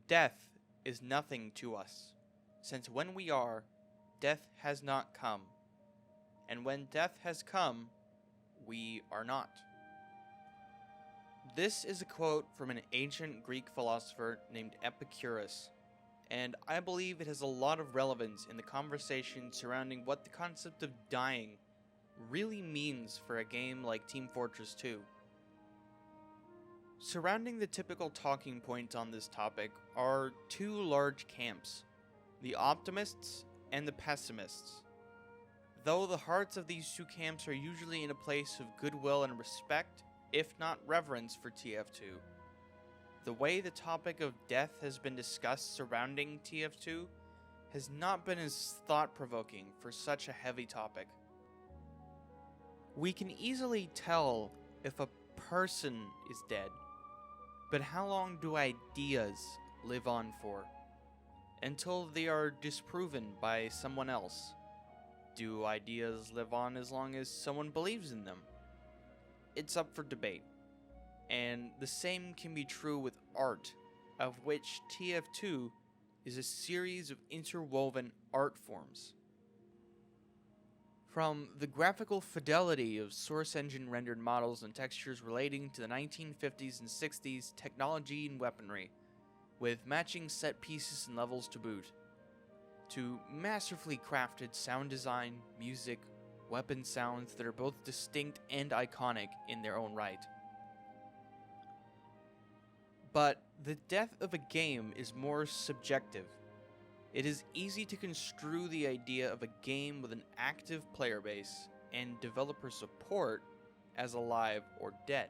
Death is nothing to us, since when we are, death has not come, and when death has come, we are not. This is a quote from an ancient Greek philosopher named Epicurus, and I believe it has a lot of relevance in the conversation surrounding what the concept of dying really means for a game like Team Fortress 2. Surrounding the typical talking points on this topic are two large camps, the optimists and the pessimists. Though the hearts of these two camps are usually in a place of goodwill and respect, if not reverence for TF2, the way the topic of death has been discussed surrounding TF2 has not been as thought-provoking for such a heavy topic. We can easily tell if a person is dead, but how long do ideas live on for? Until they are disproven by someone else. Do ideas live on as long as someone believes in them? It's up for debate. And the same can be true with art, of which TF2 is a series of interwoven art forms. From the graphical fidelity of source engine rendered models and textures relating to the 1950s and 60s technology and weaponry, with matching set pieces and levels to boot, to masterfully crafted sound design, music, weapon sounds that are both distinct and iconic in their own right. But the death of a game is more subjective. It is easy to construe the idea of a game with an active player base and developer support as alive or dead,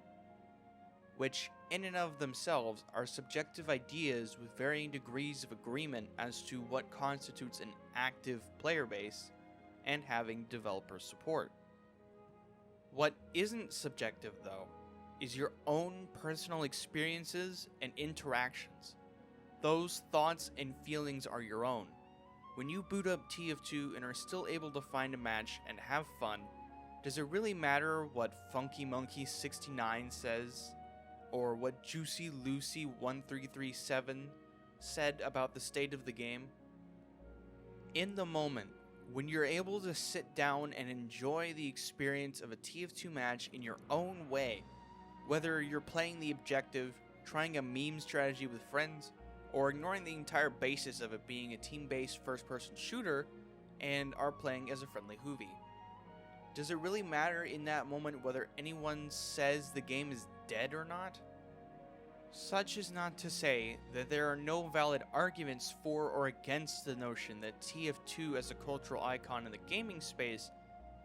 which in and of themselves are subjective ideas with varying degrees of agreement as to what constitutes an active player base and having developer support. What isn't subjective, though, is your own personal experiences and interactions. Those thoughts and feelings are your own. When you boot up TF2 and are still able to find a match and have fun, does it really matter what Funky Monkey 69 says? Or what Juicy Lucy 1337 said about the state of the game? In the moment, when you're able to sit down and enjoy the experience of a TF2 match in your own way, whether you're playing the objective, trying a meme strategy with friends, or ignoring the entire basis of it being a team-based first-person shooter and are playing as a friendly Hoovie. Does it really matter in that moment whether anyone says the game is dead or not? Such is not to say that there are no valid arguments for or against the notion that TF2 as a cultural icon in the gaming space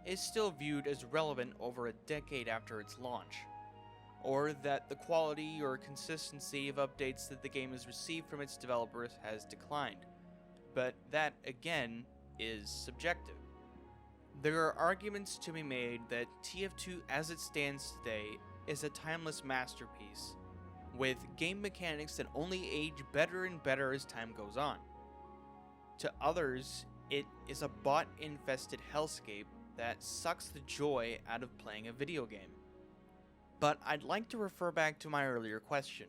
is still viewed as relevant over a decade after its launch, or that the quality or consistency of updates that the game has received from its developers has declined, but that, again, is subjective. There are arguments to be made that TF2 as it stands today is a timeless masterpiece, with game mechanics that only age better and better as time goes on. To others, it is a bot-infested hellscape that sucks the joy out of playing a video game. But I'd like to refer back to my earlier question.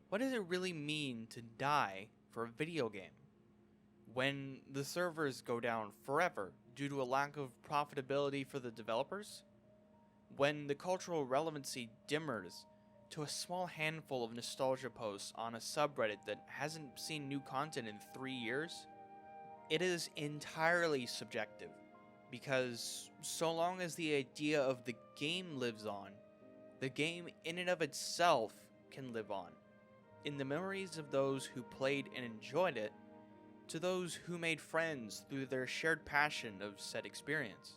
What does it really mean to die for a video game? When the servers go down forever due to a lack of profitability for the developers? When the cultural relevancy dimmers to a small handful of nostalgia posts on a subreddit that hasn't seen new content in 3 years? It is entirely subjective, because so long as the idea of the game lives on, the game in and of itself can live on, in the memories of those who played and enjoyed it, to those who made friends through their shared passion of said experience.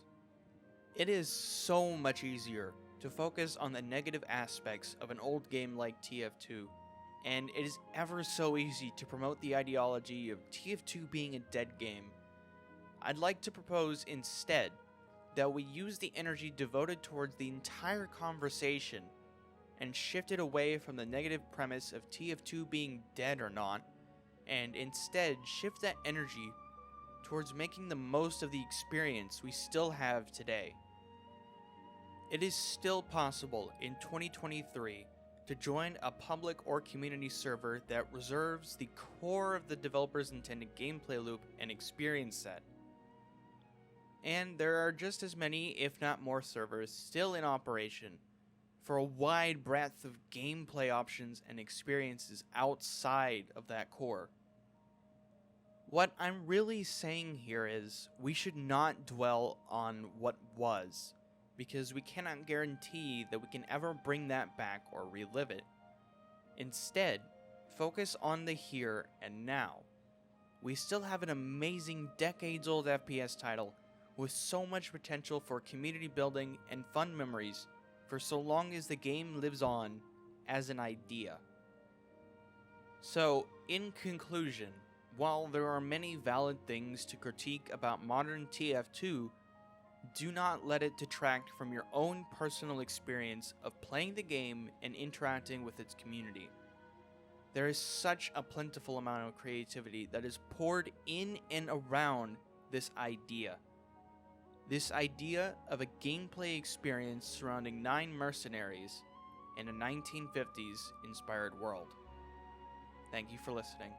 It is so much easier to focus on the negative aspects of an old game like TF2, and it is ever so easy to promote the ideology of TF2 being a dead game. I'd like to propose instead that we use the energy devoted towards the entire conversation and shift it away from the negative premise of TF2 being dead or not, and instead shift that energy towards making the most of the experience we still have today. It is still possible in 2023 to join a public or community server that reserves the core of the developer's intended gameplay loop and experience set. And there are just as many, if not more, servers still in operation for a wide breadth of gameplay options and experiences outside of that core. What I'm really saying here is we should not dwell on what was, because we cannot guarantee that we can ever bring that back or relive it. Instead, focus on the here and now. We still have an amazing decades-old FPS title with so much potential for community building and fun memories for so long as the game lives on as an idea. So, in conclusion, while there are many valid things to critique about modern TF2, do not let it detract from your own personal experience of playing the game and interacting with its community. There is such a plentiful amount of creativity that is poured in and around this idea. This idea of a gameplay experience surrounding 9 mercenaries in a 1950s inspired world. Thank you for listening.